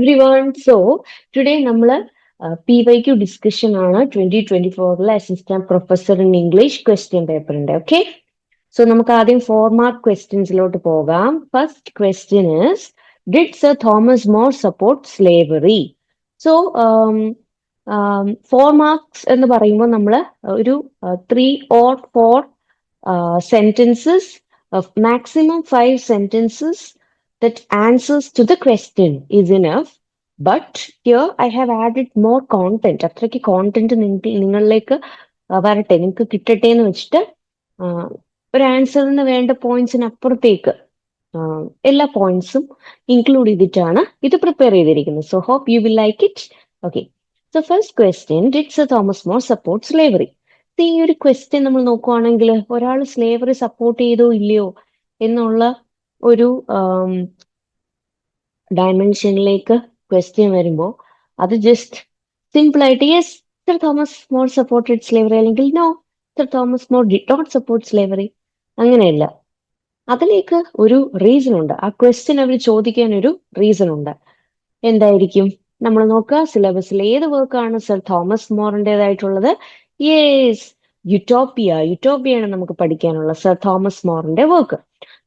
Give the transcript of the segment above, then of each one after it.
everyone. So today നമ്മള് PYQ discussion ആണ് 2024 assistant professor in English question പേപ്പറിന്റെ. Okay, so നമുക്ക് ആദ്യം 4 മാർക്ക് ക്വസ്റ്റ്യൻസിലോട്ട് പോകാം. First question is, did sir Thomas More support slavery? So 4 marks എന്ന് പറയുമ്പോൾ നമ്മൾ ഒരു 3 or 4 sentences, maximum 5 sentences that answers to the question is enough. But here I have added more content. അത്രയ്ക്ക് content നിങ്ങളിലേക്ക് വരട്ടെ, നിങ്ങൾക്ക് കിട്ടട്ടെ എന്ന് വെച്ചിട്ട് ഒരു ആൻസറിന് വേണ്ട പോയിന്റ്സിന് അപ്പുറത്തേക്ക് എല്ലാ പോയിന്റ്സും ഇൻക്ലൂഡ് ചെയ്തിട്ടാണ് ഇത് പ്രിപ്പയർ ചെയ്തിരിക്കുന്നത്. So hope you will like it. Okay, so first question, did sir Thomas More support slavery? ഈ ഒരു ക്വസ്റ്റ്യൻ നമ്മൾ നോക്കുവാണെങ്കിൽ ഒരാൾ സ്ലേവറി സപ്പോർട്ട് ചെയ്തോ ഇല്ലയോ എന്നുള്ള ഒരു ഡയമെൻഷനിലേക്ക് ക്വസ്റ്റ്യൻ വരുമ്പോൾ അത് ജസ്റ്റ് സിമ്പിൾ ആയിട്ട് yes sir Thomas More supported slavery അല്ലെങ്കിൽ no sir Thomas More did not support slavery, അങ്ങനെയല്ല. അതിലേക്ക് ഒരു റീസൺ ഉണ്ട്. ആ ക്വസ്റ്റ്യൻ അവർ ചോദിക്കാൻ ഒരു റീസൺ ഉണ്ട്. എന്തായിരിക്കും? നമ്മൾ നോക്കുക, സിലബസിൽ ഏത് വർക്കാണ് സർ തോമസ് മോറിൻ്റെതായിട്ടുള്ളത്? യെസ്, യുട്ടോപ്പിയാണ് നമുക്ക് പഠിക്കാനുള്ള സർ തോമസ് മോറിന്റെ വർക്ക്.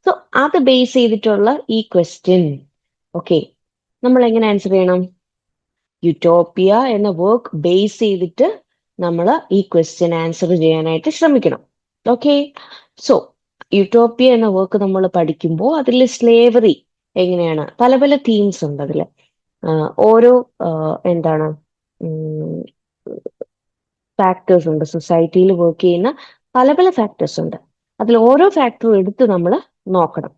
സോ അത് ബേസ് ചെയ്തിട്ടുള്ള ഈ ക്വസ്റ്റ്യൻ, ഓക്കെ, നമ്മൾ എങ്ങനെ ആൻസർ ചെയ്യണം? യുട്ടോപ്പിയ എന്ന വർക്ക് ബേസ് ചെയ്തിട്ട് നമ്മൾ ഈ ക്വസ്റ്റ്യൻ ആൻസർ ചെയ്യാനായിട്ട് ശ്രമിക്കണം. ഓക്കെ, സോ യുട്ടോപ്പിയ എന്ന വർക്ക് നമ്മൾ പഠിക്കുമ്പോൾ അതിൽ സ്ലേവറി എങ്ങനെയാണ്, പല പല തീംസ് ഉണ്ട് അതിൽ. ഓരോ എന്താണ് ഫാക്ടേഴ്സ് ഉണ്ട്, സൊസൈറ്റിയിൽ വർക്ക് ചെയ്യുന്ന പല പല ഫാക്ടേഴ്സ് ഉണ്ട്. അതിൽ ഓരോ ഫാക്ടറും എടുത്ത് നമ്മൾ നോക്കണം.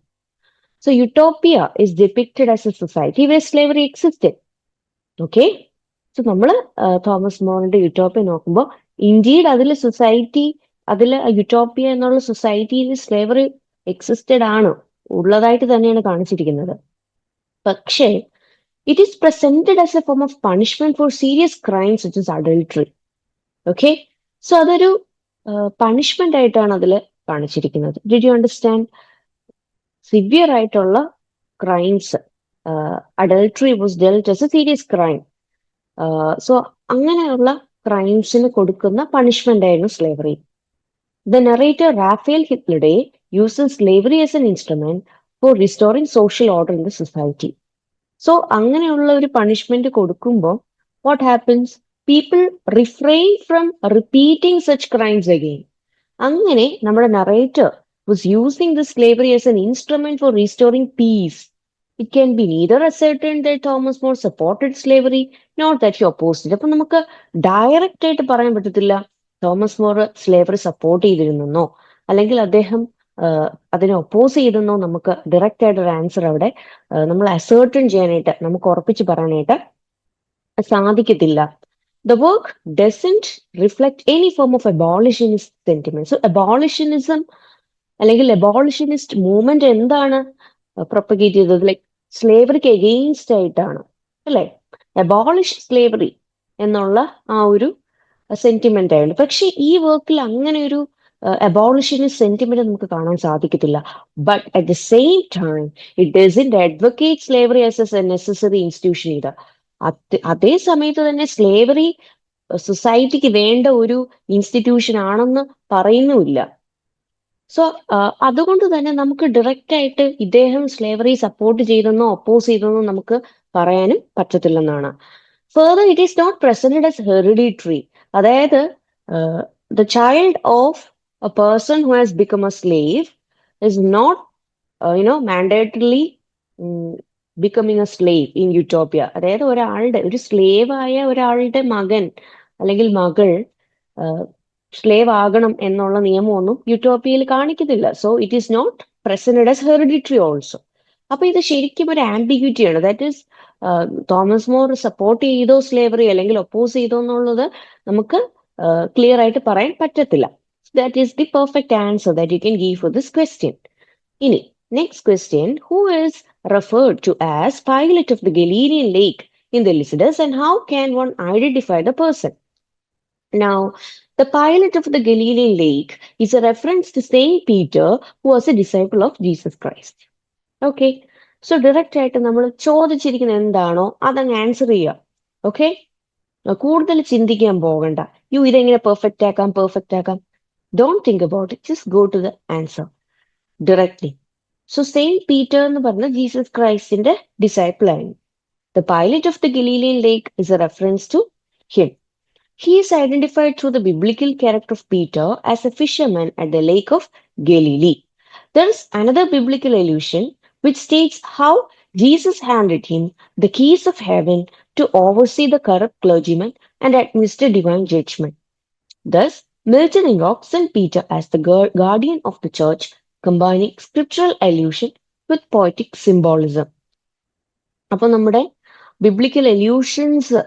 So utopia is depicted as a society where slavery existed. Okay, so നമ്മൾ തോമസ് മോറിന്റെ യുട്ടോപ്പിയ നോക്കുമ്പോൾ ഇൻഡീഡ് അതിൽ സൊസൈറ്റി, അതിൽ യുട്ടോപ്പിയ എന്നുള്ള സൊസൈറ്റിയിൽ സ്ലേവറി എക്സിസ്റ്റഡ് ആണ്, ഉള്ളതായിട്ട് തന്നെയാണ് കാണിച്ചിരിക്കുന്നത്. പക്ഷേ it is presented as a form of punishment for serious crimes such as adultery. Okay, so അതൊരു പണിഷ്മെന്റ് ആയിട്ടാണ് അതിൽ കാണിച്ചിരിക്കുന്നത്. Did you understand? സിവിയർ ആയിട്ടുള്ള crimes, adultery was dealt as a serious crime. So അങ്ങനെയുള്ള ക്രൈംസിന് കൊടുക്കുന്ന പണിഷ്മെന്റ് ആയിരുന്നു slavery. The narrator Raphael Hythloday uses slavery as an instrument for restoring social order in the society. So അങ്ങനെയുള്ള ഒരു punishment കൊടുക്കുമ്പോൾ what happens? People refrain from repeating such crimes again. അങ്ങനെ നമ്മുടെ narrator was using the slavery as an instrument for restoring peace. It can be neither ascertained that Thomas More supported slavery not that he opposed it. അപ്പൊ നമുക്ക് direct ആയിട്ട് പറയാൻ പറ്റത്തില്ല Thomas More slavery support ചെയ്തിരുന്നെന്നോ അല്ലെങ്കിൽ അദ്ദേഹം അതിനെ oppose ചെയ്തെന്നോ നമുക്ക് ഡയറക്റ്റ് ആയിട്ട് ഒരു ആൻസർ അവിടെ നമ്മൾ അസേർട്ടൺ ചെയ്യാനായിട്ട്, നമുക്ക് ഉറപ്പിച്ച് പറയാനായിട്ട് സാധിക്കത്തില്ല. The work doesn't reflect any form of abolitionist sentiment. So abolitionism അല്ലെങ്കിൽ abolitionist മൂവ്മെന്റ് എന്താണ് പ്രൊപ്പഗേറ്റ് ചെയ്തത്? ലൈക്ക് സ്ലേവറിക്ക് എഗെയിൻസ്റ്റ് ആയിട്ടാണ്, അല്ലെ? അബോളിഷ് സ്ലേവറി എന്നുള്ള ആ ഒരു സെന്റിമെന്റ് ആയിരുന്നു. പക്ഷെ ഈ വർക്കിൽ അങ്ങനെ ഒരു അബോളിഷനിസ്റ്റ് സെന്റിമെന്റ് നമുക്ക് കാണാൻ സാധിക്കത്തില്ല. But at the same time it doesn't advocate slavery as A necessary institution ഇത്. അതേ സമയത്ത് തന്നെ സ്ലേവറി സൊസൈറ്റിക്ക് വേണ്ട ഒരു ഇൻസ്റ്റിറ്റ്യൂഷൻ ആണെന്ന് പറയുന്നുമില്ല. സോ അതുകൊണ്ട് തന്നെ നമുക്ക് ഡയറക്റ്റ് ആയിട്ട് ഇദ്ദേഹം സ്ലേവറി സപ്പോർട്ട് ചെയ്തെന്നോ ഒപ്പോസ് ചെയ്തെന്നോ നമുക്ക് പറയാനും പറ്റത്തില്ലെന്നാണ്. Further, it is not presented as hereditary. അതായത് the child of a person who has become a slave is not mandatorily becoming a slave in utopia. അതായത് ഒരു സ്ലേവായ ഒരാളുടെ മകൻ അല്ലെങ്കിൽ മകൾ സ്ലേവ് ആകണം എന്നുള്ള നിയമമൊന്നും യൂട്ടോപ്പിയയിൽ കാണിക്കുന്നില്ല. So it is not presented as hereditary also. അപ്പൊ ഇത് ശരിക്കും ഒരു ആംബിഗ്വിറ്റിയാണ്. That is Thomas More support ചെയ്തോ സ്ലേവറി അല്ലെങ്കിൽ ഒപ്പോസ് ചെയ്തോ എന്നുള്ളത് നമുക്ക് ക്ലിയർ ആയിട്ട് പറയാൻ പറ്റത്തില്ല. That is the perfect answer that you can give for this question. ഇനി next question, who is referred to as pilot of the Galilean lake in the Lycidas, and how can one identify the person? Now, the pilot of the Galilean lake is a reference to Saint Peter, who was a disciple of Jesus Christ. Okay, so direct ആയിട്ട് നമ്മൾ ചോദിച്ചിരിക്കുന്ന എന്താണോ അതങ്ങ് answer ചെയ്യുക. Okay, കൂടുതൽ ചിന്തിക്കാൻ പോകണ്ട. ഇതെങ്ങനെ പെർഫെക്റ്റ് ആക്കാം. Don't think about it, just go to the answer directly. So Saint Peter എന്ന് പറഞ്ഞ ജീസസ് ക്രൈസ്റ്റിന്റെ ഡിസൈപ്പിൾ ആയിരുന്നു. The pilot of the Galilean lake is a reference to him. He is identified through the biblical character of Peter as a fisherman at the lake of Galilee. There is another biblical allusion which states how Jesus handed him the keys of heaven to oversee the corrupt clergyman and administer divine judgment. Thus, Milton invokes St. Peter as the guardian of the church, combining scriptural allusion with poetic symbolism. അപ്പോൾ നമ്മുടെ biblical എല്യൂഷൻസ്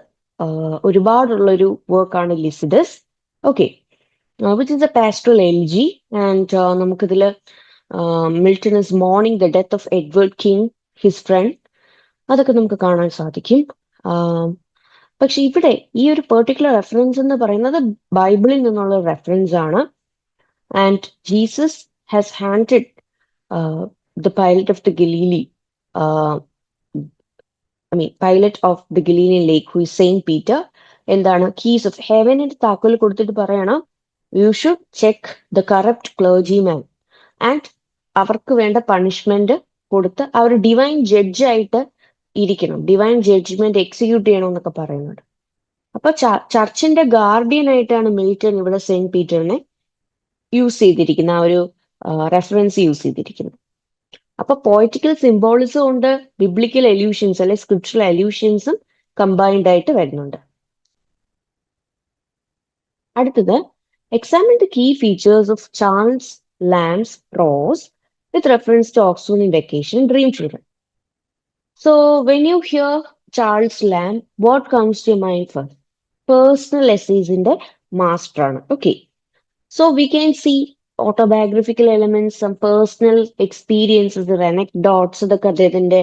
ഒരുപാടുള്ള ഒരു വർക്കാണ് Lycidas. Okay, which is a pastoral elegy. And നമുക്കിതിൽ Milton is mourning the death of Edward King, his friend, അതൊക്കെ നമുക്ക് കാണാൻ സാധിക്കും. പക്ഷെ ഇവിടെ ഈ ഒരു പെർട്ടിക്കുലർ റെഫറൻസ് എന്ന് പറയുന്നത് ബൈബിളിൽ നിന്നുള്ള റെഫറൻസ് ആണ്. And Jesus has handed the pilot of the Galilee, pilot of the Galilean lake, who is Saint Peter, എന്താണ് കീസ് ഓഫ് ഹെവനിന്റെ താക്കോൽ കൊടുത്തിട്ട് പറയണം, you should check the corrupt clergyman and അവർക്ക് വേണ്ട പണിഷ്മെന്റ് കൊടുത്ത് അവർ ഡിവൈൻ ജഡ്ജായിട്ട് ഇരിക്കണം, ഡിവൈൻ ജഡ്ജ്മെന്റ് എക്സിക്യൂട്ട് ചെയ്യണം എന്നൊക്കെ പറയുന്നുണ്ട്. അപ്പൊ ചർച്ചിന്റെ ഗാർഡിയൻ ആയിട്ടാണ് മിൽട്ടൺ ഇവിടെ സെയിന്റ് പീറ്ററിനെ യൂസ് ചെയ്തിരിക്കുന്നത്, ആ ഒരു റെഫറൻസ് യൂസ് ചെയ്തിരിക്കുന്നത്. അപ്പൊ പോയറ്റിക്കൽ സിംബോളിസം ഉണ്ട്, ബിബ്ലിക്കൽ എല്യൂഷൻസ് അല്ലെ സ്ക്രിപ്ചറൽ എല്യൂഷൻസും കമ്പൈൻഡ് ആയിട്ട് വരുന്നുണ്ട്. അടുത്തത്, examine the key features of Charles Lamb's prose with reference to Oxford in vacation, dream children. So when you hear Charles Lamb, what comes to mind first? Personal എസ്സേസിന്റെ master ആണ്. Okay, so we can see autobiographical elements, some personal experiences, anecdotes, ഇതൊക്കെ അദ്ദേഹത്തിന്റെ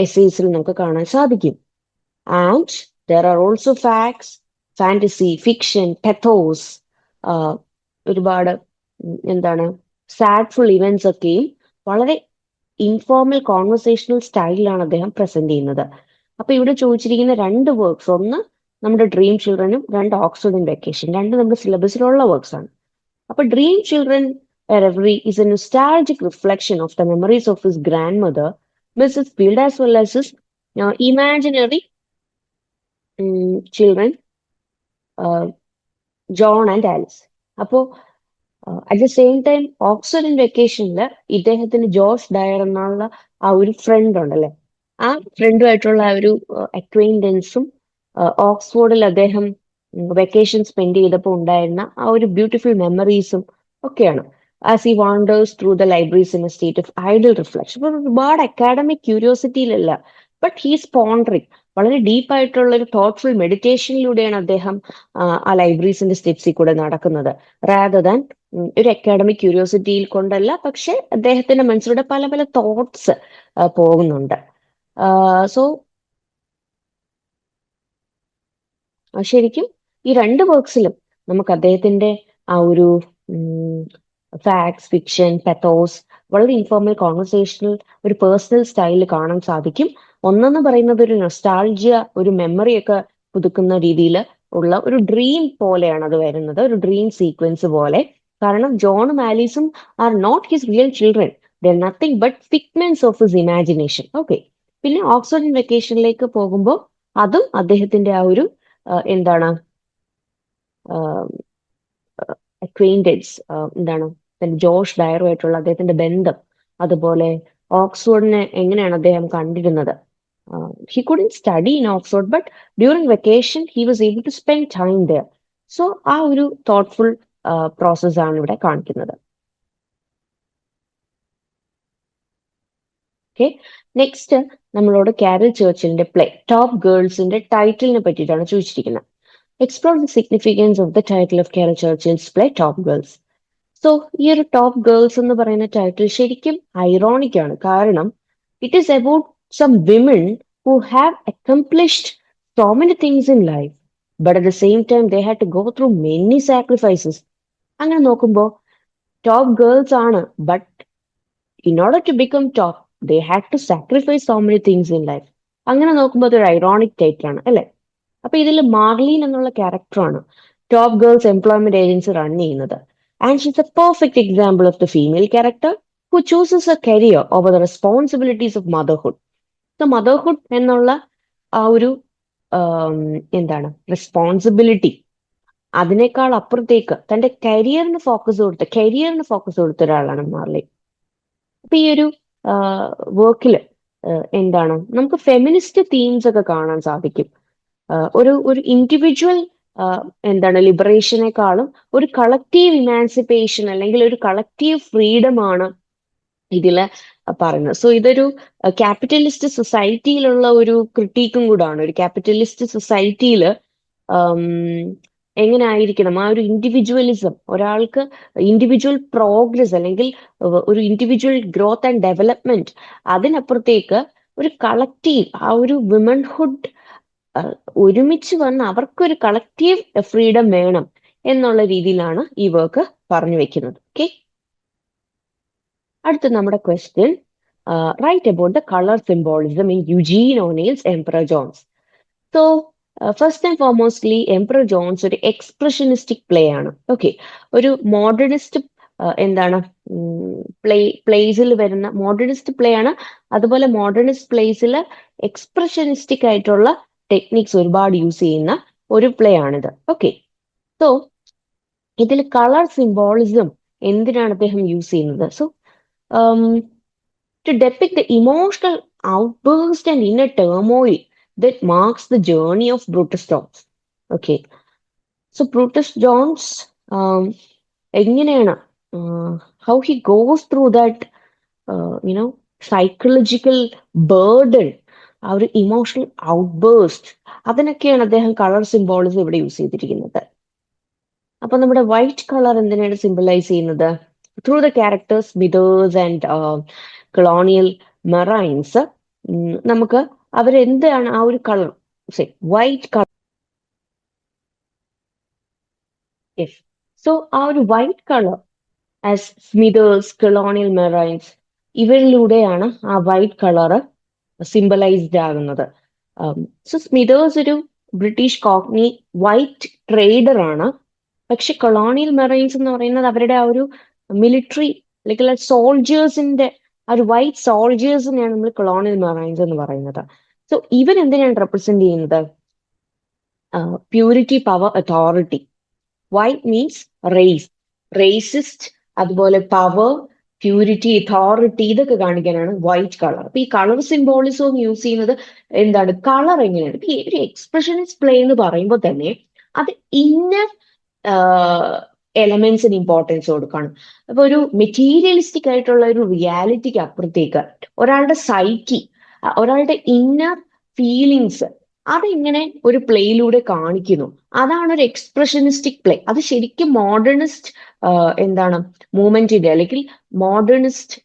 എസ്സേസിൽ നമുക്ക് കാണാൻ സാധിക്കും. And there are also facts, fantasy, fiction, pathos, ഒരുപാട് എന്താണ് സാഡ്ഫുൾ ഇവന്റ്സ് ഒക്കെയും വളരെ ഇൻഫോർമൽ കോൺവെർസേഷണൽ സ്റ്റൈലിലാണ് അദ്ദേഹം പ്രസന്റ് ചെയ്യുന്നത്. അപ്പൊ ഇവിടെ ചോദിച്ചിരിക്കുന്ന രണ്ട് വർക്ക്സ്, ഒന്ന് നമ്മുടെ ഡ്രീം ചിൽഡ്രനും രണ്ട് ഓക്സ്ഫോർഡ് ഇൻ വെക്കേഷൻ, രണ്ട് നമ്മുടെ സിലബസിലുള്ള വർക്ക്സ് ആണ്. അപ്പൊ dream children Reverie is a nostalgic reflection of the memories of his grandmother, Mrs. Field, as well as his imaginary children, John and Alice. അപ്പോ at the same time Oxford in വെക്കേഷനിൽ ഇദ്ദേഹത്തിന് Josh Dyer എന്നുള്ള ആ ഒരു front ഉണ്ടല്ലേ, ആ ഫ്രണ്ടുമായിട്ടുള്ള ആ ഒരു അക്വൈൻറ്റൻസും ഓക്സ്ഫോർഡിൽ അദ്ദേഹം വെക്കേഷൻ സ്പെൻഡ് ചെയ്തപ്പോൾ ഉണ്ടായിരുന്ന ആ ഒരു ബ്യൂട്ടിഫുൾ മെമ്മറീസും ഒക്കെയാണ്. As he wanders through the libraries in a state of idle reflection. അപ്പൊ ഒരുപാട് അക്കാഡമിക് ക്യൂരിയോസിറ്റിയിലല്ല, ബട്ട് ഹീസ് പോണ്ടറിങ്, വളരെ ഡീപ്പായിട്ടുള്ള ഒരു തോട്ട്ഫുൾ മെഡിറ്റേഷനിലൂടെയാണ് അദ്ദേഹം ആ ലൈബ്രറീസിന്റെ സ്റ്റെപ്സിൽ കൂടെ നടക്കുന്നത്, റാദർ ദാൻ ഒരു അക്കാഡമിക് ക്യൂരിയോസിറ്റിയിൽ കൊണ്ടല്ല. പക്ഷെ അദ്ദേഹത്തിന്റെ മനസ്സിലൂടെ പല പല തോട്ട്സ് പോകുന്നുണ്ട്. സോ ശരിക്കും ഈ രണ്ട് വർക്ക്സിലും നമുക്ക് അദ്ദേഹത്തിന്റെ ആ ഒരു ഫാക്ട്സ്, ഫിക്ഷൻ, പെത്തോസ്, വളരെ ഇൻഫോർമൽ കോൺവെർസേഷണൽ ഒരു പേഴ്സണൽ സ്റ്റൈലിൽ കാണാൻ സാധിക്കും. ഒന്നെന്ന് പറയുന്നത് ഒരു നൊസ്റ്റാൾജിയ, ഒരു മെമ്മറി ഒക്കെ പുതുക്കുന്ന രീതിയിൽ ഉള്ള ഒരു ഡ്രീം പോലെയാണ് അത് വരുന്നത്, ഒരു ഡ്രീം സീക്വൻസ് പോലെ. കാരണം ജോണും ആലീസും are not his real children, there nothing but figments of his imagination. Okay, പിന്നെ ഓക്സ്ഫോർഡ് ഇൻ വെക്കേഷനിലേക്ക് പോകുമ്പോൾ അതും അദ്ദേഹത്തിന്റെ ആ ഒരു എന്താണ് അക്വൈൻറ്റൻസ്, എന്താണ് ജോഷ് ഡയറുമായിട്ടുള്ള അദ്ദേഹത്തിന്റെ ബന്ധം, അതുപോലെ ഓക്സ്ഫോർഡിനെ എങ്ങനെയാണ് അദ്ദേഹം കണ്ടിരുന്നത്. He couldn't study in Oxford, but during vacation he was able to spend time there. So ആ ഒരു തോട്ട്ഫുൾ പ്രോസസ് ആണ് ഇവിടെ കാണിക്കുന്നത്. ഓക്കെ, നെക്സ്റ്റ് നമ്മളോട് കാരൽ ചേർച്ചിലിന്റെ പ്ലേ ടോപ്പ് ഗേൾസിന്റെ ടൈറ്റിലിനെ പറ്റിയിട്ടാണ് ചോദിച്ചിരിക്കുന്നത്. Explore the significance of the title of Carol Churchill's play Top Girls. So ഈ ഒരു ടോപ്പ് ഗേൾസ് എന്ന് പറയുന്ന ടൈറ്റിൽ ശരിക്കും ഐറോണിക് ആണ്. കാരണം it is about some women who have accomplished so many things in life, but at the same time they had to go through many sacrifices. അങ്ങനെ നോക്കുമ്പോൾ Top Girls ആണ്, but in order to become top they had to sacrifice so many things in life. അങ്ങനെ നോക്കുമ്പോൾ അതൊരു ironic title ആണ് അല്ലെ? അപ്പൊ ഇതിൽ മാർലീൻ എന്നുള്ള ക്യാരക്ടറാണ് top girls employment agency run ചെയ്യുന്നത്. And she's a perfect example of the female character who chooses a career over the responsibilities of motherhood. So motherhood എന്നുള്ള ആ ഒരു എന്താണ് റെസ്പോൺസിബിലിറ്റി, അതിനേക്കാൾ അപ്പുറത്തേക്ക് തന്റെ കരിയറിന് ഫോക്കസ് കൊടുത്ത ഒരാളാണ് മാർലി. അപ്പൊ ഈ ഒരു വർക്കില് എന്താണ് നമുക്ക് ഫെമിനിസ്റ്റ് തീംസ് ഒക്കെ കാണാൻ സാധിക്കും. ഒരു ഇൻഡിവിജ്വൽ എന്താണ് ലിബറേഷനേക്കാളും ഒരു കളക്റ്റീവ് ഇമാൻസിപ്പേഷൻ അല്ലെങ്കിൽ ഒരു കളക്റ്റീവ് ഫ്രീഡം ആണ് ഇതില് പറയുന്നത്. സോ ഇതൊരു ക്യാപിറ്റലിസ്റ്റ് സൊസൈറ്റിയിലുള്ള ഒരു ക്രിട്ടീക്കും കൂടാണ്. ഒരു ക്യാപിറ്റലിസ്റ്റ് സൊസൈറ്റിയിൽ എങ്ങനെ ആയിരിക്കണം ആ ഒരു ഇൻഡിവിജ്വലിസം, ഒരാൾക്ക് ഇൻഡിവിജ്വൽ പ്രോഗ്രസ് അല്ലെങ്കിൽ ഒരു ഇൻഡിവിജ്വൽ ഗ്രോത്ത് ആൻഡ് ഡെവലപ്മെന്റ്, അതിനപ്പുറത്തേക്ക് ഒരു കളക്റ്റീവ് ആ ഒരു വിമൻഹുഡ് ഒരുമിച്ച് വന്ന് അവർക്കൊരു കളക്റ്റീവ് ഫ്രീഡം വേണം എന്നുള്ള രീതിയിലാണ് ഈ വർക്ക് പറഞ്ഞു വെക്കുന്നത്. ഓക്കെ, അടുത്ത നമ്മുടെ question, write about the colour symbolism in Eugene O'Neill's Emperor Jones. So first and foremostly Emperor Jones ഒരു എക്സ്പ്രഷനിസ്റ്റിക് പ്ലേ ആണ്. ഓക്കെ, ഒരു മോഡേണിസ്റ്റ് എന്താണ് പ്ലേസിൽ വരുന്ന മോഡേണിസ്റ്റ് പ്ലേ ആണ്. അതുപോലെ മോഡേണിസ്റ്റ് പ്ലേസിൽ എക്സ്പ്രഷനിസ്റ്റിക് ആയിട്ടുള്ള ടെക്നിക്സ് ഒരുപാട് യൂസ് ചെയ്യുന്ന ഒരു പ്ലേ ആണിത്. ഓക്കെ, സോ ഇതിൽ കളർ സിംബോളിസം എന്തിനാണ് അദ്ദേഹം യൂസ് ചെയ്യുന്നത്? So to depict the emotional outburst and inner turmoil that marks the journey of Brutus Jones. Okay, so Brutus Jones എങ്ങനെയാണ് how he goes through that psychological burden, ആ ഒരു emotional ഔട്ട്ബേഴ്സ്റ്റ്, അതിനൊക്കെയാണ് അദ്ദേഹം colour symbolism ഇവിടെ use ചെയ്തിരിക്കുന്നത്. അപ്പൊ നമ്മുടെ white colour എന്തിനാണ് symbolize ചെയ്യുന്നത്? Through the characters Smithers and colonial marines നമുക്ക് അവരെന്താണ് ആ ഒരു കളർ വൈറ്റ് കളർ. സോ ആ ഒരു വൈറ്റ് കളർ ആസ് സ്മിതേഴ്സ്, കൊളോണിയൽ മെറൈൻസ്, ഇവരിലൂടെയാണ് ആ വൈറ്റ് കളറ് സിംബലൈസ്ഡ് ആകുന്നത്. സോ സ്മിതേഴ്സ് ഒരു ബ്രിട്ടീഷ് കോക്നി വൈറ്റ് ട്രേഡർ ആണ്. പക്ഷെ കൊളോണിയൽ മെറൈൻസ് എന്ന് പറയുന്നത് അവരുടെ ആ ഒരു മിലിറ്ററി അല്ലെങ്കിൽ സോൾജേഴ്സിന്റെ ആ ഒരു വൈറ്റ് സോൾജേഴ്സിനെയാണ് നമ്മൾ കൊളോണിയൽ മെറൈൻസ് എന്ന് പറയുന്നത്. സോ ഇവരെന്തിനാണ് റെപ്രസെന്റ് ചെയ്യുന്നത്? Purity, power, authority. White means race, racist, അതുപോലെ പവർ, പ്യൂരിറ്റി, അതോറിറ്റി, ഇതൊക്കെ കാണിക്കാനാണ് വൈറ്റ് കളർ. അപ്പൊ ഈ കളർ സിംബോളിസവും യൂസ് ചെയ്യുന്നത് എന്താണ്? കളർ എങ്ങനെയാണ് ഈ ഒരു എക്സ്പ്രഷനിസ്റ്റ് പ്ലേ എന്ന് പറയുമ്പോൾ തന്നെ അത് ഇന്നർ എലമെന്റ്സിന് ഇമ്പോർട്ടൻസ് കൊടുക്കണം. അപ്പൊ ഒരു മെറ്റീരിയലിസ്റ്റിക് ആയിട്ടുള്ള ഒരു റിയാലിറ്റിക്ക് അപ്പുറത്തേക്ക് ഒരാളുടെ സൈക്കി, ഒരാളുടെ ഇന്നർ ഫീലിങ്സ്, അതെങ്ങനെ ഒരു പ്ലേയിലൂടെ കാണിക്കുന്നു, അതാണ് ഒരു എക്സ്പ്രഷനിസ്റ്റിക് പ്ലേ. അത് ശരിക്കും മോഡേണിസ്റ്റ് എന്താണ് മൂവ്മെന്റിന്റെ അല്ലെങ്കിൽ മോഡേണിസ്റ്റ്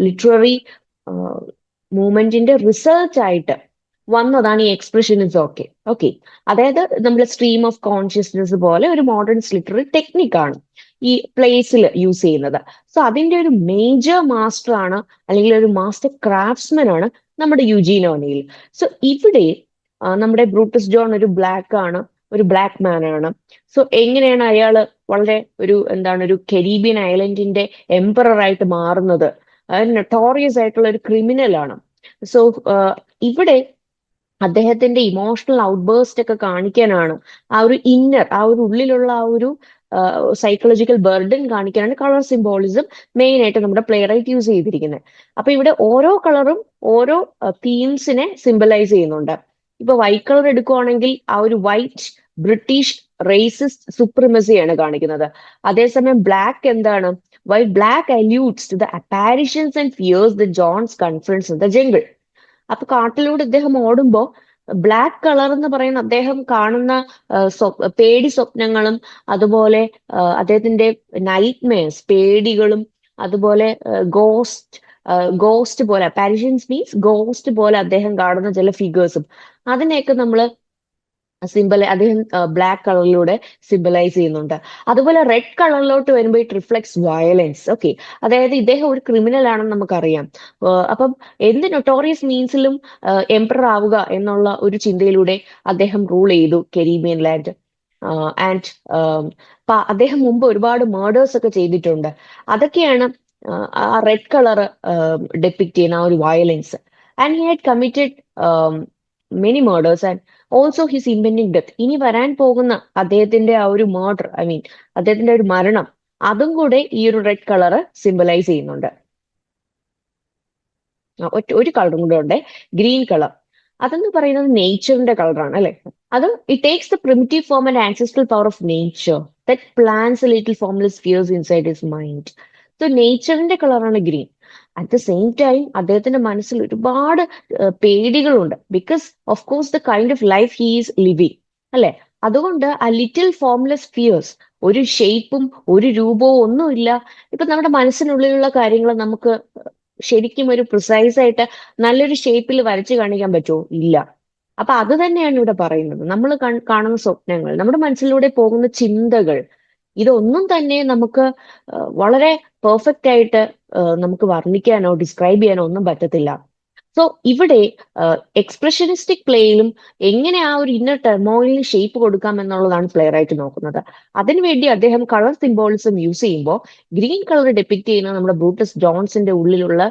ലിറ്റററി മൂവ്മെന്റിന്റെ റിസർച്ച് ആയിട്ട് വന്നതാണ് ഈ എക്സ്പ്രഷനിസം ഒക്കെ. ഓക്കെ, അതായത് നമ്മുടെ സ്ട്രീം ഓഫ് കോൺഷ്യസ്നെസ് പോലെ ഒരു മോഡേണിസ്റ്റ് ലിറ്റററി ടെക്നിക്കാണ് ഈ പ്ലേസിൽ യൂസ് ചെയ്യുന്നത്. സോ അതിന്റെ ഒരു മേജർ മാസ്റ്റർ ആണ് അല്ലെങ്കിൽ ഒരു മാസ്റ്റർ ക്രാഫ്റ്റ്സ്മാൻ ആണ് നമ്മുടെ യുജീൻ ഓനെയിൽ. സോ ഇവിടെ നമ്മുടെ ബ്രൂട്ടസ് ജോൺ ഒരു ബ്ലാക്ക് ആണ്, ഒരു ബ്ലാക്ക് മാൻ ആണ്. സോ എങ്ങനെയാണ് അയാള് വളരെ ഒരു കരീബിയൻ ഐലൻഡിന്റെ എംപറർ ആയിട്ട് മാറുന്നത്? നൊട്ടോറിയസ് ആയിട്ടുള്ള ഒരു ക്രിമിനൽ ആണ്. സോ ഇവിടെ അദ്ദേഹത്തിന്റെ ഇമോഷണൽ ഔട്ട്ബേഴ്സ്റ്റ് ഒക്കെ കാണിക്കാനാണ് ആ ഒരു ഇന്നർ, ആ ഒരു ഉള്ളിലുള്ള ആ ഒരു സൈക്കോളജിക്കൽ ബർഡൻ കാണിക്കാനാണ് കളർ സിംബോളിസം മെയിൻ ആയിട്ട് നമ്മുടെ പ്ലേ റൈറ്റ് യൂസ് ചെയ്തിരിക്കുന്നത്. അപ്പൊ ഇവിടെ ഓരോ കളറും ഓരോ തീംസിനെ സിംബലൈസ് ചെയ്യുന്നുണ്ട്. ഇപ്പൊ വൈറ്റ് കളർ എടുക്കുവാണെങ്കിൽ ആ ഒരു വൈറ്റ് ബ്രിട്ടീഷ് റേസിസ്റ്റ് സുപ്രിമസിയാണ് കാണിക്കുന്നത്. അതേസമയം ബ്ലാക്ക് എന്താണ്? Black alludes to the apparitions and fears the Jones confronts in the jungle. അപ്പൊ കാട്ടിലൂടെ ഇദ്ദേഹം ഓടുമ്പോ ബ്ലാക്ക് കളർ എന്ന് പറയുന്ന അദ്ദേഹം കാണുന്ന പേടി സ്വപ്നങ്ങളും അതുപോലെ അദ്ദേഹത്തിന്റെ നൈറ്റ് മെയർസ്, പേടികളും, അതുപോലെ ഗോസ്റ്റ് പോലെ, അപ്പാരിഷൻസ് മീൻസ് ഗോസ്റ്റ് പോലെ അദ്ദേഹം കാണുന്ന ചില ഫിഗേഴ്സും, അതിനെയൊക്കെ നമ്മൾ സിമ്പിൾ അദ്ദേഹം ബ്ലാക്ക് കളറിലൂടെ സിംബലൈസ് ചെയ്യുന്നുണ്ട്. അതുപോലെ റെഡ് കളറിലോട്ട് വരുമ്പോൾ ഇറ്റ് റിഫ്ലെക്ട്സ് വയലൻസ്. ഓക്കെ, അതായത് ഇദ്ദേഹം ഒരു ക്രിമിനൽ ആണെന്ന് നമുക്കറിയാം. അപ്പം എന്ത് നൊട്ടോറിയസ് മീൻസിലും എംപറർ ആവുക എന്നുള്ള ഒരു ചിന്തയിലൂടെ അദ്ദേഹം റൂൾ ചെയ്തു കരീബിയൻ ലാൻഡ്. ആൻഡ് അദ്ദേഹം മുമ്പ് ഒരുപാട് മേർഡേഴ്സ് ഒക്കെ ചെയ്തിട്ടുണ്ട്. അതൊക്കെയാണ് ആ റെഡ് കളർ ഡെപ്പിക്ട് ചെയ്യുന്ന ആ ഒരു violence. And he had committed many murders and also his impending death. ഇനി വരാൻ പോകുന്ന അദ്ദേഹത്തിന്റെ ആ ഒരു മർഡർ, ഐ മീൻ അദ്ദേഹത്തിന്റെ ഒരു മരണം, അതും കൂടെ ഈ ഒരു റെഡ് കളർ സിംബലൈസ് ചെയ്യുന്നുണ്ട്. ഒരു കളറും കൂടെ ഉണ്ട്, ഗ്രീൻ കളർ. അതെന്ന് പറയുന്നത് നേച്ചറിന്റെ കളറാണ് അല്ലെ. അത് it takes the primitive form and ancestral power of nature that plants a little formless fears inside his mind. So നേച്ചറിന്റെ കളറാണ് green. At the same time അദ്ദേഹത്തിന്റെ മനസ്സിൽ ഒരുപാട് പേടികളുണ്ട്. Because of course the kind of life he is living അല്ലെ. അതുകൊണ്ട് ആ little formless fears, ഒരു ഷേപ്പും ഒരു രൂപവും ഒന്നുമില്ല. ഇപ്പൊ നമ്മുടെ മനസ്സിനുള്ളിലുള്ള കാര്യങ്ങൾ നമുക്ക് ശരിക്കും ഒരു പ്രിസൈസ് ആയിട്ട് നല്ലൊരു ഷേപ്പിൽ വരച്ചു കാണിക്കാൻ പറ്റുമോ? ഇല്ല. അപ്പൊ അത് തന്നെയാണ് ഇവിടെ പറയുന്നത്. നമ്മൾ കാണുന്ന സ്വപ്നങ്ങൾ, നമ്മുടെ മനസ്സിലൂടെ പോകുന്ന ചിന്തകൾ, ഇതൊന്നും തന്നെ നമുക്ക് വളരെ പെർഫെക്റ്റ് ആയിട്ട് നമുക്ക് വർണ്ണിക്കാനോ ഡിസ്ക്രൈബ് ചെയ്യാനോ ഒന്നും പറ്റത്തില്ല. സോ ഇവിടെ എക്സ്പ്രഷനിസ്റ്റിക് പ്ലേയിലും എങ്ങനെ ആ ഒരു ഇന്നർ ടെർമോയിലിന് ഷേപ്പ് കൊടുക്കാം എന്നുള്ളതാണ് പ്ലെയർ ആയിട്ട് നോക്കുന്നത്. അതിനുവേണ്ടി അദ്ദേഹം കളർ സിംബോളിസം യൂസ് ചെയ്യുമ്പോൾ ഗ്രീൻ കളർ ഡെപ്പിക്ട് ചെയ്യുന്ന നമ്മുടെ ബ്രൂട്ടസ് ജോൺസിന്റെ ഉള്ളിലുള്ള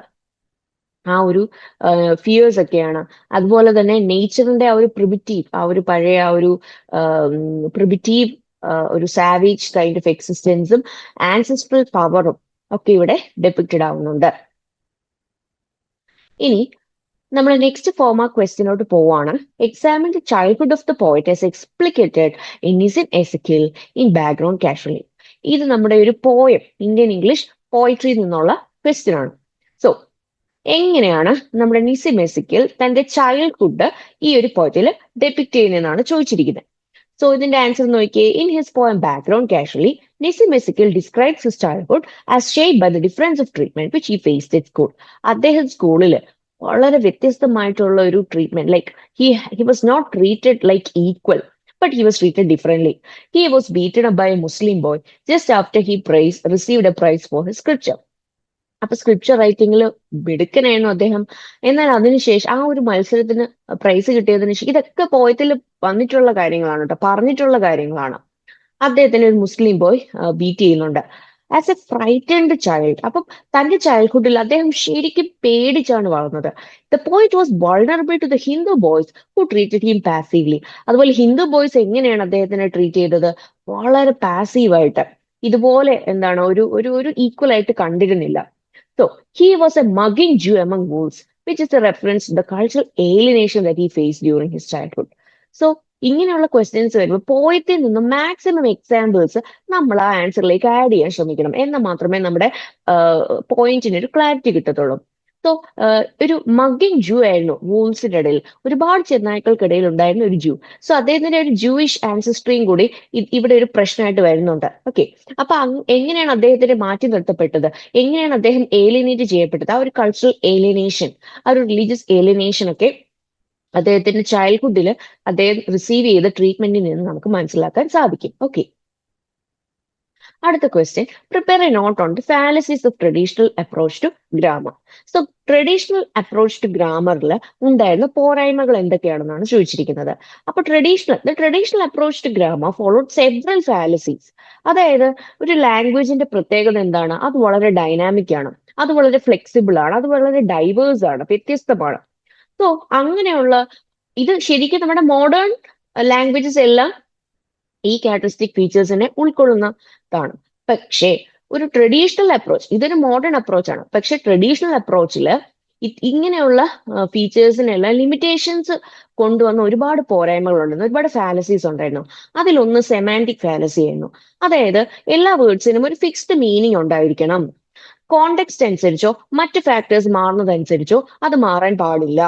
ആ ഒരു ഫിയേഴ്സ് ഒക്കെയാണ്. അതുപോലെ തന്നെ നേച്ചറിന്റെ ആ ഒരു പ്രിമിറ്റീവ്, ആ ഒരു പഴയ ആ ഒരു പ്രിമിറ്റീവ് ഒരു സാവേജ് കൈൻഡ് ഓഫ് എക്സിസ്റ്റൻസും ആൻസെസ്ട്രൽ പവറും ഒക്കെ ഇവിടെ ഡെപ്പിക്റ്റഡ് ആവുന്നുണ്ട്. ഇനി നമ്മൾ നെക്സ്റ്റ് ഫോർമാ ക്വസ്റ്റ്യനോട്ട് പോവാണ്. Examine the childhood of the poet as explicated in Nissim Ezekiel in background casually. ഇത് നമ്മുടെ ഒരു പോയം, ഇന്ത്യൻ ഇംഗ്ലീഷ് പോയിട്രിയിൽ നിന്നുള്ള ക്വസ്റ്റ്യൻ ആണ്. സോ എങ്ങനെയാണ് നമ്മുടെ നിസിം എസെക്കിയേൽ തന്റെ ചൈൽഡ്ഹുഡ് ഈ ഒരു പോയത്തിൽ ഡെപ്പിക്ട് ചെയ്യുന്നതെന്നാണ് ചോദിച്ചിരിക്കുന്നത്. സോ ഇതിന്റെ ആൻസർ നോക്കിയേ. In his poem Background Casually, Nissim Ezekiel describes his childhood as shaped by the difference of treatment which he faced at school. അദ്ദേഹം സ്കൂളിൽ വളരെ വ്യത്യസ്തമായിട്ടുള്ള ഒരു treatment, like he was not treated like equal, but he was treated differently. He was beaten up by a Muslim boy just after he received a prize for his scripture. അപ്പൊ scripture റൈറ്റിംഗിൽ മിടുക്കനായിരുന്നു അദ്ദേഹം. എന്നാൽ അതിനുശേഷം ആ ഒരു മത്സരത്തിന് price കിട്ടിയതിനു ശേഷം, ഇതൊക്കെ പോയത്തിൽ വന്നിട്ടുള്ള കാര്യങ്ങളാണ് കേട്ടോ, പറഞ്ഞിട്ടുള്ള കാര്യങ്ങളാണ്. അദ്ദേഹത്തിന് ഒരു മുസ്ലിം ബോയ് ബീറ്റ് ചെയ്യുന്നുണ്ട് ആസ് എ ഫ്രൈറ്റൻഡ് ചൈൽഡ്. അപ്പം തന്റെ ചൈൽഡ്ഹുഡിൽ അദ്ദേഹം ശരിക്കും പേടിച്ചാണ് വളർന്നത്. The poet was vulnerable to the Hindu boys who treated him passively. അതുപോലെ ഹിന്ദു ബോയ്സ് എങ്ങനെയാണ് അദ്ദേഹത്തിനെ ട്രീറ്റ് ചെയ്തത്? വളരെ പാസീവായിട്ട്, ഇതുപോലെ എന്താണ് ഒരു ഒരു ഒരു ഈക്വൽ ആയിട്ട് കണ്ടിരുന്നില്ല. So he was a mugging Jew among wolves, which is a reference to the cultural alienation that he faced during his childhood. So ഇങ്ങനെയുള്ള ക്വസ്റ്റ്യൻസ് വരുമ്പോൾ പോയത്തിൽ നിന്നും മാക്സിമം എക്സാമ്പിൾസ് നമ്മൾ ആ ആൻസറിലേക്ക് ആഡ് ചെയ്യാൻ ശ്രമിക്കണം. എന്നാൽ മാത്രമേ നമ്മുടെ പോയിന്റിന് ഒരു ക്ലാരിറ്റി കിട്ടത്തുള്ളൂ. സോ ഒരു മഗ്ഗിങ് ജൂ ആയിരുന്നു വൂൾസിന്റെ ഇടയിൽ, ഒരുപാട് ചെന്നായ്ക്കൾക്കിടയിൽ ഉണ്ടായിരുന്ന ഒരു ജൂ. സോ അദ്ദേഹത്തിന്റെ ഒരു ജൂയിഷ് ആൻസിസ്ട്രിയും കൂടി ഇവിടെ ഒരു പ്രശ്നമായിട്ട് വരുന്നുണ്ട്. ഓക്കെ, അപ്പൊ എങ്ങനെയാണ് അദ്ദേഹത്തിന് മാറ്റി നിർത്തപ്പെട്ടത്? എങ്ങനെയാണ് അദ്ദേഹം ഏലിയനേറ്റ് ചെയ്യപ്പെട്ടത്? ആ ഒരു കൾച്ചറൽ ഏലിയനേഷൻ, ആ ഒരു റിലീജിയസ് ഏലിയനേഷൻ ഒക്കെ അദ്ദേഹത്തിന്റെ ചൈൽഡ്ഹുഡിൽ അദ്ദേഹം റിസീവ് ചെയ്ത ട്രീറ്റ്മെന്റിൽ നിന്ന് നമുക്ക് മനസ്സിലാക്കാൻ സാധിക്കും. ഓക്കെ, അടുത്ത question. Prepare a note on the fallacies of traditional approach to grammar. So traditional approach to ഗ്രാമറിൽ ഉണ്ടായിരുന്ന പോരായ്മകൾ എന്തൊക്കെയാണെന്നാണ് ചോദിച്ചിരിക്കുന്നത്. അപ്പൊ the traditional approach to grammar followed several fallacies. അതായത് ഒരു ലാംഗ്വേജിന്റെ പ്രത്യേകത എന്താണ്? അത് വളരെ ഡൈനാമിക് ആണ്, അത് വളരെ ഫ്ലെക്സിബിൾ ആണ്, അത് വളരെ ഡൈവേഴ്സ് ആണ്, വ്യത്യസ്തമാണ്. സോ അങ്ങനെയുള്ള ഇത് ശരിക്കും നമ്മുടെ മോഡേൺ ലാംഗ്വേജസ് എല്ലാം ഈ ക്യാരക്ടറിസ്റ്റിക് ഫീച്ചേഴ്സിനെ ഉൾക്കൊള്ളുന്നതാണ്. പക്ഷേ ഒരു ട്രഡീഷണൽ അപ്രോച്ച്, ഇതൊരു മോഡേൺ അപ്രോച്ചാണ്, പക്ഷെ ട്രഡീഷണൽ അപ്രോച്ചിൽ ഇങ്ങനെയുള്ള ഫീച്ചേഴ്സിനെല്ലാം ലിമിറ്റേഷൻസ് കൊണ്ടുവന്ന ഒരുപാട് പോരായ്മകളുണ്ടായിരുന്നു, ഒരുപാട് ഫാലസീസ് ഉണ്ടായിരുന്നു. അതിലൊന്ന് സെമാൻറ്റിക് ഫാലസി ആയിരുന്നു. അതായത് എല്ലാ വേർഡ്സിനും ഒരു ഫിക്സ്ഡ് മീനിങ് ഉണ്ടായിരിക്കണം, കോണ്ടെക്സ്റ്റ് അനുസരിച്ചോ മറ്റ് ഫാക്ടേഴ്സ് മാറുന്നതനുസരിച്ചോ അത് മാറാൻ പാടില്ല.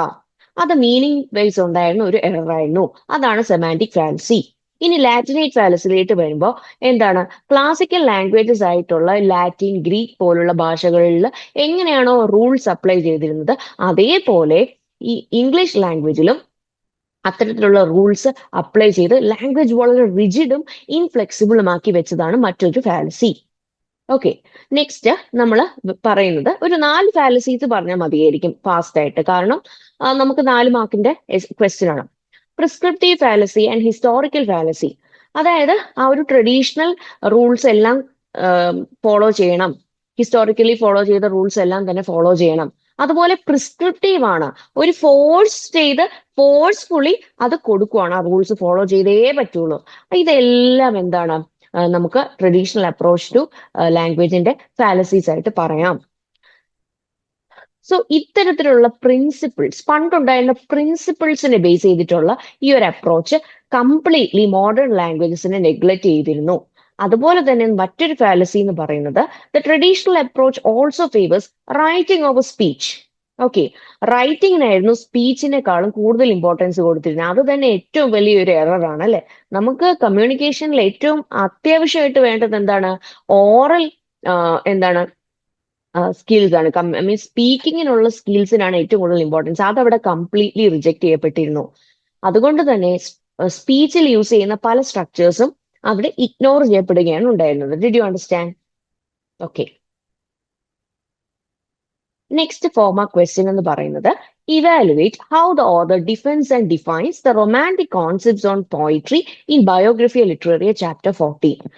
അത് മീനിങ് വൈസ് ഉണ്ടായിരുന്ന ഒരു എറർ ആയിരുന്നു. അതാണ് സെമാൻറ്റിക് ഫാലസി. ഇനി ലാറ്റിനേറ്റ് ഫാലസിയിലേക്ക് വരുമ്പോൾ എന്താണ്? ക്ലാസിക്കൽ ലാംഗ്വേജസ് ആയിട്ടുള്ള ലാറ്റിൻ, ഗ്രീക്ക് പോലുള്ള ഭാഷകളിൽ എങ്ങനെയാണോ റൂൾസ് അപ്ലൈ ചെയ്തിരുന്നത്, അതേപോലെ ഈ ഇംഗ്ലീഷ് ലാംഗ്വേജിലും അത്തരത്തിലുള്ള റൂൾസ് അപ്ലൈ ചെയ്ത് ലാംഗ്വേജ് വളരെ റിജിഡും ഇൻഫ്ലെക്സിബിളുമാക്കി വെച്ചതാണ് മറ്റൊരു ഫാലസി. ഓക്കെ, നെക്സ്റ്റ് നമ്മൾ പറയുന്നത് ഒരു 4 ഫാലസീസ് പറഞ്ഞാൽ മതിയായിരിക്കും ഫാസ്റ്റ് ആയിട്ട്, കാരണം നമുക്ക് 4 മാർക്കിന്റെ ക്വസ്റ്റ്യൻ ആണ്. Prescriptive fallacy and historical fallacy, അതായത് ആ ഒരു ട്രഡീഷണൽ റൂൾസ് എല്ലാം ഫോളോ ചെയ്യണം, ഹിസ്റ്റോറിക്കലി ഫോളോ ചെയ്ത റൂൾസ് എല്ലാം തന്നെ ഫോളോ ചെയ്യണം. അതുപോലെ പ്രിസ്ക്രിപ്റ്റീവ് ആണ്, ഒരു ഫോഴ്സ്ഫുള്ളി അത് കൊടുക്കുവാണ്, ആ റൂൾസ് ഫോളോ ചെയ്തേ പറ്റുള്ളൂ. ഇതെല്ലാം എന്താണ്, നമുക്ക് ട്രഡീഷണൽ അപ്രോച്ച് ടു ലാംഗ്വേജിന്റെ ഫാലസീസ് ആയിട്ട് പറയാം. സോ ഇത്തരത്തിലുള്ള പ്രിൻസിപ്പിൾസ്, പണ്ടുണ്ടായിരുന്ന പ്രിൻസിപ്പിൾസിനെ ബേസ് ചെയ്തിട്ടുള്ള ഈ ഒരു അപ്രോച്ച് കംപ്ലീറ്റ്ലി മോഡേൺ ലാംഗ്വേജസിനെ നെഗ്ലക്ട് ചെയ്തിരുന്നു. അതുപോലെ തന്നെ മറ്റൊരു ഫാലസി എന്ന് പറയുന്നത് the traditional approach also favours writing over speech. Okay, റൈറ്റിംഗിനായിരുന്നു സ്പീച്ചിനെക്കാളും കൂടുതൽ ഇമ്പോർട്ടൻസ് കൊടുത്തിരുന്നത്. അത് തന്നെ ഏറ്റവും വലിയൊരു എററാണ് അല്ലെ. നമുക്ക് കമ്മ്യൂണിക്കേഷനിൽ ഏറ്റവും അത്യാവശ്യമായിട്ട് വേണ്ടത് എന്താണ്, ഓറൽ എന്താണ് സ്കിൽസ് ആണ്. മീൻസ് സ്പീക്കിങ്ങിനുള്ള സ്കിൽസിനാണ് ഏറ്റവും കൂടുതൽ ഇമ്പോർട്ടൻസ്. അതവിടെ കംപ്ലീറ്റ്ലി റിജക്ട് ചെയ്യപ്പെട്ടിരുന്നു. അതുകൊണ്ട് തന്നെ സ്പീച്ചിൽ യൂസ് ചെയ്യുന്ന പല സ്ട്രക്ചേഴ്സും അവിടെ ഇഗ്നോർ ചെയ്യപ്പെടുകയാണ് ഉണ്ടായിരുന്നത്. Did you understand? Okay, next four mark question എന്ന് പറയുന്നത് evaluate how the author defends and defines the romantic concepts on poetry in Biographia Literaria chapter 14.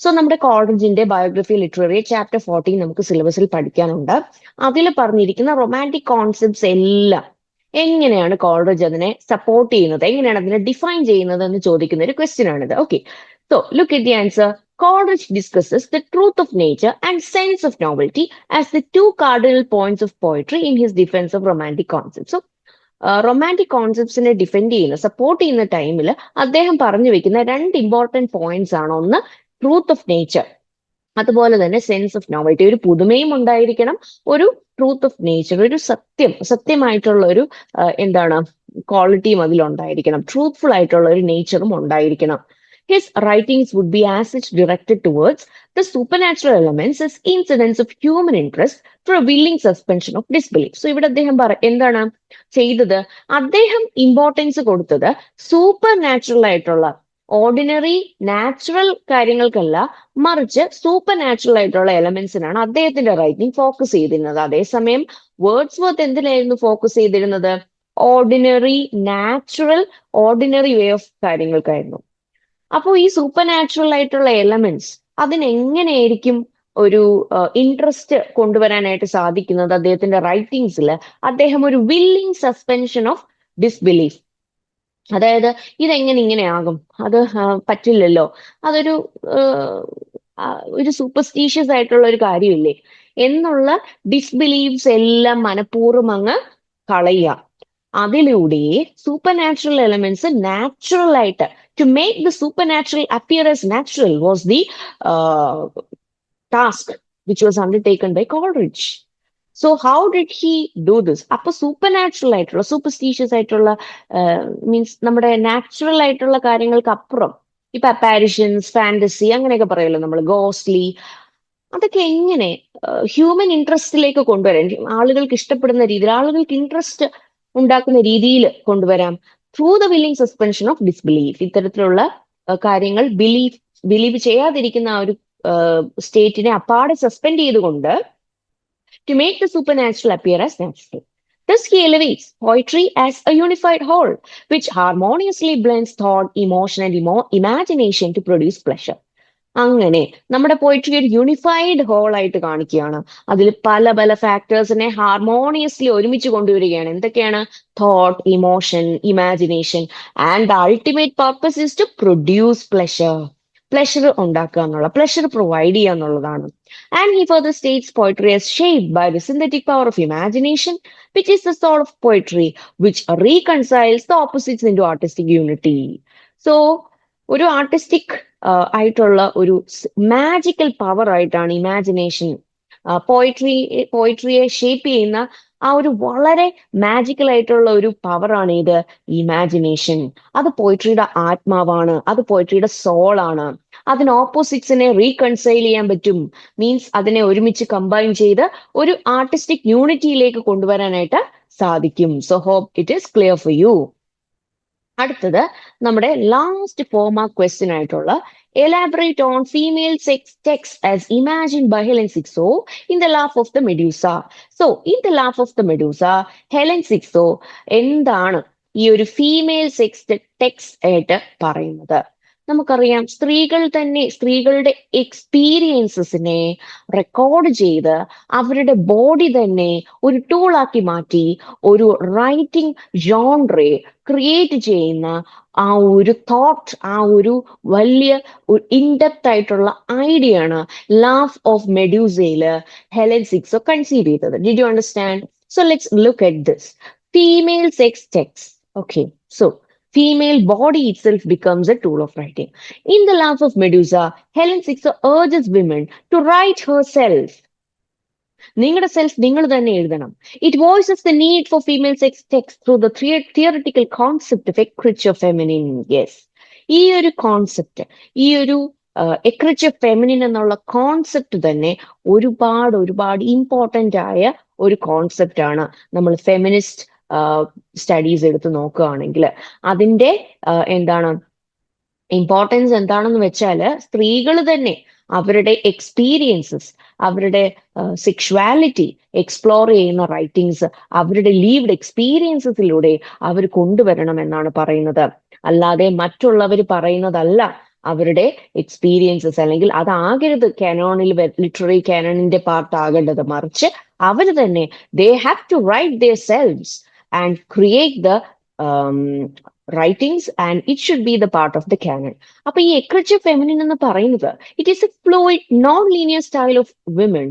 So നമ്മുടെ കോളേജിന്റെ ബയോഗ്രഫി ലിറ്റററി ചാപ്റ്റർ 14 നമുക്ക് സിലബസിൽ പഠിക്കാനുണ്ട്. അതിൽ പറഞ്ഞിരിക്കുന്ന റൊമാൻറ്റിക് കോൺസെപ്റ്റ്സ് എല്ലാം എങ്ങനെയാണ് കോളേജ് അതിനെ സപ്പോർട്ട് ചെയ്യുന്നത്, എങ്ങനെയാണ് അതിനെ ഡിഫൈൻ ചെയ്യുന്നത് എന്ന് ചോദിക്കുന്ന ഒരു ക്വസ്റ്റ്യൻ ആണിത്. Okay, so look at the answer. Coleridge discusses the truth of nature and sense of novelty as the 2 cardinal points of poetry in his defense of romantic concepts. So, romantic കോൺസെപ്റ്റ്സിനെ defend ചെയ്യുന്ന, support ചെയ്യുന്ന ടൈമിൽ അദ്ദേഹം പറഞ്ഞു വെക്കുന്ന 2 important points ആണ്. ഒന്ന് truth of nature, അതുപോലെ തന്നെ സെൻസ് ഓഫ് നോവൽറ്റി. ഒരു പുതുമയും ഉണ്ടായിരിക്കണം, ഒരു ട്രൂത്ത് ഓഫ് നേച്ചർ, ഒരു സത്യമായിട്ടുള്ള ഒരു എന്താണ് ക്വാളിറ്റിയും അതിലുണ്ടായിരിക്കണം, ട്രൂത്ത്ഫുൾ ആയിട്ടുള്ള ഒരു നേച്ചറും ഉണ്ടായിരിക്കണം. His writings would be as such directed towards the supernatural elements as incidents of human interest for a willing suspension of disbelief. So ഇവിടെ അദ്ദേഹം എന്താണ് ചെയ്തത്, അദ്ദേഹം ഇമ്പോർട്ടൻസ് കൊടുത്തത് സൂപ്പർ നാച്ചുറൽ ആയിട്ടുള്ള, ഓർഡിനറി നാച്ചുറൽ കാര്യങ്ങൾക്കല്ല, മറിച്ച് സൂപ്പർ നാച്ചുറൽ ആയിട്ടുള്ള എലമെന്റ്സിനാണ് അദ്ദേഹത്തിന്റെ റൈറ്റിംഗ് ഫോക്കസ് ചെയ്തിരുന്നത്. അതേസമയം വേർഡ്സ്വർത്ത് എന്തിനായിരുന്നു ഫോക്കസ് ചെയ്തിരുന്നത്, ordinary natural ordinary way of കാര്യങ്ങൾക്കായിരുന്നു. അപ്പോൾ ഈ സൂപ്പർ നാച്ചുറൽ ആയിട്ടുള്ള എലമെന്റ്സ് അതിനെങ്ങനെയായിരിക്കും ഒരു ഇൻട്രസ്റ്റ് കൊണ്ടുവരാനായിട്ട് സാധിക്കുന്നത് അദ്ദേഹത്തിന്റെ റൈറ്റിംഗ്സിൽ? അദ്ദേഹം ഒരു വില്ലിംഗ് സസ്പെൻഷൻ ഓഫ് ഡിസ്ബിലീഫ്, അതായത് ഇതെങ്ങനെ ഇങ്ങനെയാകും, അത് പറ്റില്ലല്ലോ, അതൊരു സൂപ്പർസ്റ്റീഷ്യസ് ആയിട്ടുള്ള ഒരു കാര്യമില്ലേ എന്നുള്ള ഡിസ്ബിലീഫ്സ് എല്ലാം മനഃപൂർവ്വം അങ്ങ് കളയുക. അതിലൂടെ സൂപ്പർ നാച്ചുറൽ എലമെന്റ്സ് നാച്ചുറൽ ആയിട്ട്, to make the supernatural appear as natural was the task which was undertaken by Coleridge. So how did he do this? അപ്പൊ supernatural ആയിട്ടുള്ള, superstitious ആയിട്ടുള്ള മീൻസ് നമ്മുടെ നാച്ചുറൽ ആയിട്ടുള്ള കാര്യങ്ങൾക്ക് അപ്പുറം, ഇപ്പൊ അപ്പാരിഷൻസ്, ഫാന്റസി അങ്ങനെയൊക്കെ പറയുമല്ലോ നമ്മൾ, ഗോസ്റ്റ്ലി, അതൊക്കെ എങ്ങനെ ഹ്യൂമൻ ഇൻട്രസ്റ്റിലേക്ക് കൊണ്ടുവരാൻ, ആളുകൾക്ക് ഇഷ്ടപ്പെടുന്ന രീതിയിൽ, ആളുകൾക്ക് ഇൻട്രസ്റ്റ് ഉണ്ടാക്കുന്ന രീതിയിൽ കൊണ്ടുവരാം. Through the willing suspension of disbelief. ഇത്തരത്തിലുള്ള കാര്യങ്ങൾ ബിലീവ് ചെയ്യാതിരിക്കുന്ന ആ ഒരു സ്റ്റേറ്റിനെ അപ്പാടെ സസ്പെൻഡ് ചെയ്തുകൊണ്ട് to make the supernatural appear as natural. Thus he elevates poetry as a unified whole which harmoniously blends thought, emotion and imagination to produce pleasure. അങ്ങനെ നമ്മുടെ poetry ഒരു unified whole ആയിട്ട് കാണിക്കുകയാണ്. അതിൽ പല പല ഫാക്ടേഴ്സിനെ ഹാർമോണിയസ്ലി ഒരുമിച്ച് കൊണ്ടുവരികയാണ്. എന്തൊക്കെയാണ്? Thought, emotion, imagination, and the ultimate purpose is to produce pleasure. Pleasure ഉണ്ടാക്കുക എന്നുള്ള, പ്ലഷർ പ്രൊവൈഡ് ചെയ്യുക എന്നുള്ളതാണ്. And he further states poetry as shaped by the synthetic power of imagination, which is the soul of poetry, which reconciles the opposites into artistic unity. So ഒരു artistic ആയിട്ടുള്ള ഒരു magical power ആയിട്ടാണ് imagination, പോയിട്രിയെ shape ചെയ്യുന്ന ആ ഒരു വളരെ magical ആയിട്ടുള്ള ഒരു പവറാണ് ഇത് ഇമാജിനേഷൻ. അത് പോയിട്രിയുടെ ആത്മാവാണ്, അത് പോയിട്രിയുടെ സോളാണ്. അതിന് ഓപ്പോസിറ്റ്സിനെ റീകൺസൈൽ ചെയ്യാൻ പറ്റും, മീൻസ് അതിനെ ഒരുമിച്ച് കമ്പൈൻ ചെയ്ത് ഒരു ആർട്ടിസ്റ്റിക് യൂണിറ്റിയിലേക്ക് കൊണ്ടുവരാനായിട്ട് സാധിക്കും. So hope it is clear for you. അടുത്തത് നമ്മുടെ ലാസ്റ്റ് 4 മാർക്ക് ക്വസ്റ്റ്യൻ ആയിട്ടുള്ള elaborate on female sex texts as imagined by Helen Sixo in The Laugh of the Medusa. So, in The Laugh of the Medusa, Helen Sixo എന്താണ് ഈ ഒരു female sex text ആയിട്ട് പറയുന്നത്? നമുക്കറിയാം, സ്ത്രീകൾ തന്നെ സ്ത്രീകളുടെ എക്സ്പീരിയൻസസിനെ റെക്കോർഡ് ചെയ്ത് അവരുടെ ബോഡി തന്നെ ഒരു ടൂളാക്കി മാറ്റി ഒരു റൈറ്റിംഗ് ജോൺറെ ക്രിയേറ്റ് ചെയ്യുന്ന ആ ഒരു തോട്ട്, ആ ഒരു വലിയ ഇൻഡെപ്ത് ആയിട്ടുള്ള ഐഡിയ ആണ് ലാഫ് ഓഫ് മെഡ്യൂസയില് ഹെലൻ സിക്സോ കൺസീവ് ചെയ്തത്. Did you understand? So let's look at this female sex text. Okay, so female body itself becomes a tool of writing. In The Laugh of Medusa, Helen Sixo urges women to write herself. നിങ്ങളുടെ self നിങ്ങൾ തന്നെ എഴുതണം. It voices the need for female sex text through the theoretical concept of ecriture feminine. Yes, ഈ ഒരു concept, ഈ ഒരു എക്രിച്ചർ feminine എന്നുള്ള concept തന്നെ ഒരുപാട് ഇമ്പോർട്ടൻ്റ് ആയ ഒരു കോൺസെപ്റ്റ് ആണ്. നമ്മൾ ഫെമിനിസ്റ്റ് സ്റ്റഡീസ് എടുത്ത് നോക്കുകയാണെങ്കിൽ അതിൻ്റെ എന്താണ് ഇമ്പോർട്ടൻസ് എന്താണെന്ന് വെച്ചാൽ, സ്ത്രീകൾ തന്നെ അവരുടെ എക്സ്പീരിയൻസസ്, അവരുടെ സെക്ഷുവാലിറ്റി എക്സ്പ്ലോർ ചെയ്യുന്ന റൈറ്റിങ്സ് അവരുടെ ലീവ്ഡ് എക്സ്പീരിയൻസസിലൂടെ അവർ കൊണ്ടുവരണം എന്നാണ് പറയുന്നത്. അല്ലാതെ മറ്റുള്ളവർ പറയുന്നതല്ല അവരുടെ എക്സ്പീരിയൻസസ്, അല്ലെങ്കിൽ അതാകരുത് കാനോണിൽ, ലിറ്റററി കാനോണിന്റെ പാർട്ട് ആകേണ്ടത്. മറിച്ച് അവർ തന്നെ they have to write their selves and create the writings, and it should be the part of the canon. അപ്പൊ ഈ എക്രിച്ചർ ഫെമിനിൻ എന്ന് പറയുന്നത് it is a fluid non linear style of women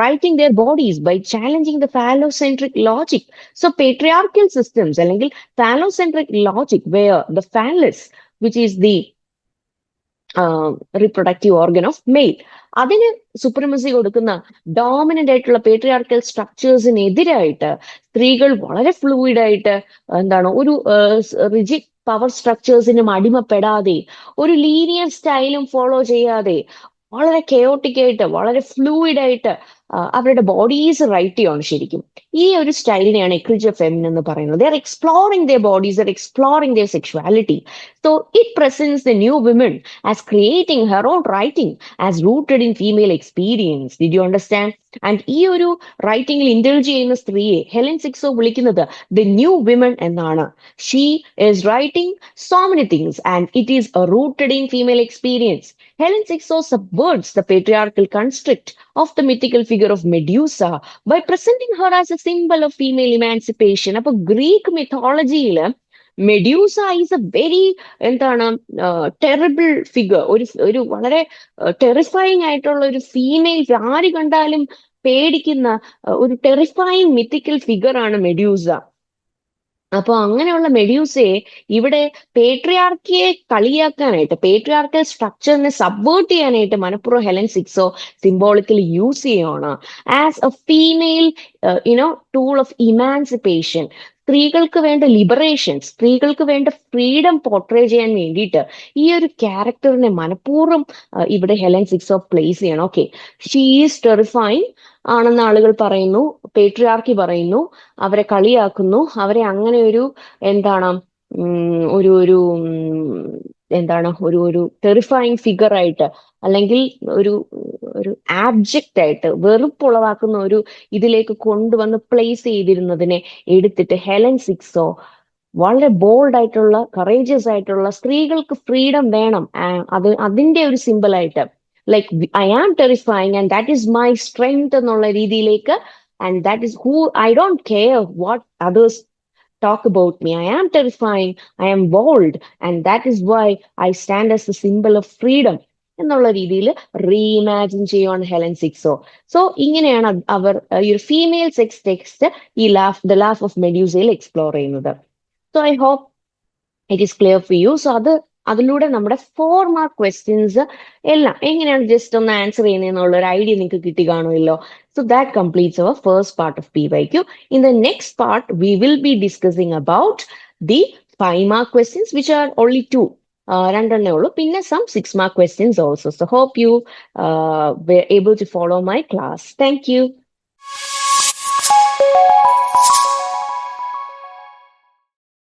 writing their bodies by challenging the phallocentric logic. So patriarchal systems അല്ലെങ്കിൽ phallocentric logic where the phallus which is the reproductive organ of male, അതിന് supremacy കൊടുക്കുന്ന dominant ആയിട്ടുള്ള patriarchal സ്ട്രക്ചേഴ്സിനെതിരായിട്ട് സ്ത്രീകൾ വളരെ fluid ആയിട്ട് ഒരു rigid power സ്ട്രക്ചേഴ്സിനും അടിമപ്പെടാതെ, ഒരു ലീനിയർ സ്റ്റൈലും ഫോളോ ചെയ്യാതെ, വളരെ കെയോട്ടിക് ആയിട്ട്, വളരെ ഫ്ലൂയിഡ് ആയിട്ട് അവരുടെ ബോഡീസ് റൈറ്റ് ചെയ്യാണ്. ശരിക്കും ഈ ഒരു സ്റ്റൈലിനെയാണ് എക്രിച്ചർ ഫെമിനിൻ എന്ന് പറയുന്നത്. They are exploring their bodies, they are exploring their sexuality. So it presents the new women as creating her own writing as rooted in female experience. Did you understand? And ഈ ഒരു റൈറ്റിംഗിൽ indulge ചെയ്യുന്ന സ്ത്രീയെ Helen Cixous വിളിക്കുന്നത് the new women എന്നാണ്. She is writing so many things and it is rooted in female experience. Helen Sixo subverts the patriarchal construct of the mythical figure of Medusa by presenting her as a symbol of female emancipation. അപ്പൊ Greek മിത്തോളജിയിൽ Medusa is a very terrible figure, ഒരു വളരെ terrifying ആയിട്ടുള്ള ഒരു female, ആര് കണ്ടാലും പേടിക്കുന്ന ഒരു ടെറിഫൈങ് മിത്തിക്കൽ ഫിഗർ ആണ് മെഡ്യൂസ. അപ്പൊ അങ്ങനെയുള്ള മെഡ്യൂസയെ ഇവിടെ പേട്രിയാർക്കിയെ കളിയാക്കാനായിട്ട്, പേട്രിയാർക്കൽ സ്ട്രക്ചറിനെ സബ്വേർട്ട് ചെയ്യാനായിട്ട് മനഃപൂർവ്വം ഹെലൻ സിക്സോ സിംബോളിക്കലി യൂസ് ചെയ്യുകയാണ് as A female tool of emancipation. സ്ത്രീകൾക്ക് വേണ്ട ലിബറേഷൻ, സ്ത്രീകൾക്ക് വേണ്ട ഫ്രീഡം പോർട്രേ ചെയ്യാൻ വേണ്ടിയിട്ട് ഈ ഒരു ക്യാരക്ടറിനെ മനഃപൂർവ്വം ഇവിടെ ഹെലൻ സിക്സോ പ്ലേസ് ചെയ്യണം. ഓക്കെ, ഷീ ഈസ് ടെറിഫൈങ് ആണെന്ന് ആളുകൾ പറയുന്നു, പേട്രിയാർക്കി പറയുന്നു, അവരെ കളിയാക്കുന്നു, അവരെ അങ്ങനെ ഒരു ഒരു ഒരു ഒരു ടെറിഫൈങ് ഫിഗർ ആയിട്ട്, അല്ലെങ്കിൽ ഒരു ആബ്ജക്റ്റ് ആയിട്ട്, വെറുപ്പുളവാക്കുന്ന ഒരു ഇതിലേക്ക് കൊണ്ടുവന്ന് പ്ലേസ് ചെയ്തിരുന്നതിനെ എടുത്തിട്ട് ഹെലൻ സിക്സോ വളരെ ബോൾഡ് ആയിട്ടുള്ള, കറേജിയസ് ആയിട്ടുള്ള, സ്ത്രീകൾക്ക് ഫ്രീഡം വേണം, അതിന്റെ ഒരു സിമ്പിൾ ആയിട്ട്, like I am terrifying and that is my strength എന്നുള്ള രീതിയിലേക്ക്, and that is who I don't care what others talk about me. I am terrifying, I am bold, and that is why I stand as a symbol of freedom എന്നുള്ള രീതിയിൽ reimagine ചെയ്യുവാണ് Helen സിക്സോ. So ഇങ്ങനെയാണ് അവർ ഈ ഒരു female sex text ഈ the laugh of മെഡ്യൂസയിൽ explore ചെയ്യുന്നത്. So I hope it is clear for you. So അതിലൂടെ നമ്മുടെ 4 മാർക്ക് ക്വസ്റ്റ്യൻസ് എല്ലാം എങ്ങനെയാണ് ജസ്റ്റ് ഒന്ന് ആൻസർ ചെയ്യുന്നതെന്നുള്ള ഒരു ഐഡിയ നിങ്ങൾക്ക് കിട്ടി കാണുമല്ലോ. So that completes our first part of PYQ. In the next part, we will be discussing about the 5 mark questions, which are only 2. രണ്ടെണ്ണേ ഉള്ളൂ. പിന്നെ some 6 mark questions also. So hope you were able to follow my class. Thank you.